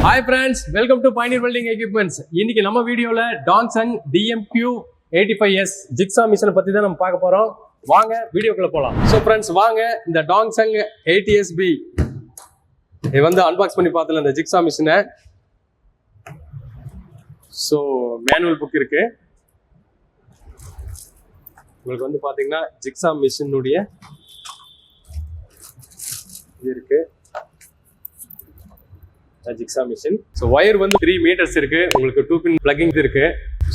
Hi friends, welcome to Pioneer Welding Equipments. இன்னைக்கு நம்ம வீடியோல டாங்சங் DMQ85S ஜிக்ஸா மிஷினை பத்தி தான் நம்ம பார்க்க போறோம். வாங்க வீடியோக்குள்ள போலாம். So friends, வாங்க இந்த டாங்சங் 80SB இது வந்து அன்பாக்ஸ் பண்ணி பார்த்தல இந்த ஜிக்ஸா மிஷினை. ஸோ மேனுவல் புக் இருக்கு. உங்களுக்கு வந்து பாத்தீங்கன்னா ஜிக்ஸா மிஷினுடைய இது இருக்கு. Jigsaw machine. ஸோ ஒயர் வந்து 3 மீட்டர்ஸ் இருக்கு. உங்களுக்கு 2 பின் பிளக்கிங் இருக்கு.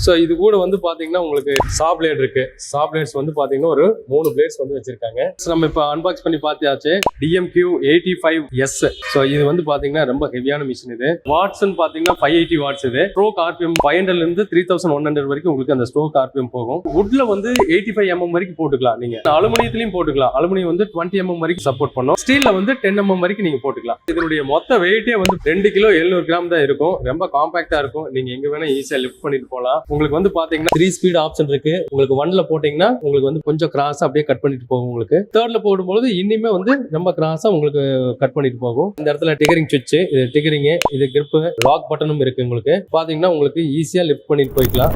ஸோ இது கூட வந்து பாத்தீங்கன்னா உங்களுக்கு சா பிளேட் இருக்கு. சா பிளேட்ஸ் வந்து பாத்தீங்கன்னா ஒரு 3 பிளேட்ஸ் வந்து வச்சிருக்காங்க. ஸோ நம்ம இப்போ அன்பாக்ஸ் பண்ணி பார்த்தாச்சு DMQ85S. ஸோ இது வந்து பாத்தீங்கன்னா ரொம்ப ஹெவியான மிஷின். இது வாட்ஸ்ன்னு பாத்தீங்கன்னா 580 வாட்ஸ். இது ஸ்ட்ரோக் RPM 500ல இருந்து 3100 வரைக்கும் உங்களுக்கு அந்த ஸ்ட்ரோக் RPM போகும். வுட்ல வந்து 85 mm வரைக்கும் போட்டுக்கலாம். நீங்க அலுமினியத்திலையும் போட்டுக்கலாம். அலுமினியம் வந்து 20 mm வரைக்கும் சப்போர்ட் பண்ணும். ஸ்டீல்ல வந்து 10 mm வரைக்கும் நீங்க போட்டுக்கலாம். இதனுடைய மொத்த வெயிட்டே வந்து 2 கிலோ 700 கிராம் தான் இருக்கும். ரொம்ப காம்பாக்டா இருக்கும். நீங்க எங்க வேணா ஈஸியா லிஃப்ட் பண்ணிட்டு போகலாம். உங்களுக்கு வந்து பாத்தீங்கன்னா 3 ஸ்பீட் ஆப்ஷன் இருக்கு. உங்களுக்கு 1ல போட்டீங்கன்னா உங்களுக்கு வந்து கொஞ்சம் கிராஸா அப்படியே கட் பண்ணிட்டு போகும். உங்களுக்கு 3ல போடும்போது இன்னுமே வந்து ரொம்ப கிராஸா உங்களுக்கு கட் பண்ணிட்டு போகும். இந்த இடத்துல டிகரிங் சுவிட்ச், இது டிகரிங், இது கிரிப், லாக் பட்டனும் இருக்கு. உங்களுக்கு பாத்தீங்கன்னா உங்களுக்கு ஈஸியா லிஃப்ட் பண்ணிட்டு போய்க்கலாம்.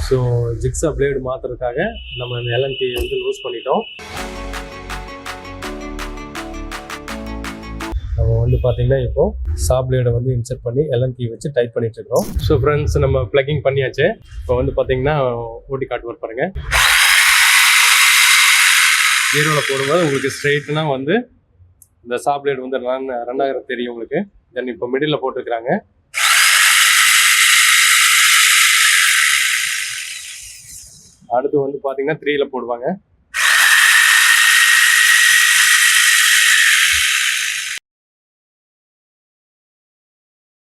ஸோ ஜிக்ஸா பிளேடு மாத்துறதுக்காக நம்ம அந்த Allen key வந்து லூஸ் பண்ணிட்டோம். நம்ம வந்து பார்த்தீங்கன்னா இப்போ சா பிளேடை வந்து இன்சர்ட் பண்ணி Allen key வச்சு டைட் பண்ணிட்டு இருக்கோம். ஸோ ஃப்ரெண்ட்ஸ், நம்ம பிளக்கிங் பண்ணியாச்சு. இப்போ வந்து பார்த்தீங்கன்னா ஓட்டி காட்டுவார் பாருங்க. ஹீரோவில் போடும்போது உங்களுக்கு ஸ்ட்ரெயிட்னா வந்து இந்த சா பிளேடு வந்து ரன் ஆகிறது தெரியும் உங்களுக்கு. தென் இப்போ மிடில் போட்டுருக்குறாங்க. அடுத்து வந்து பார்த்தீங்கன்னா 3ல போடுவாங்க.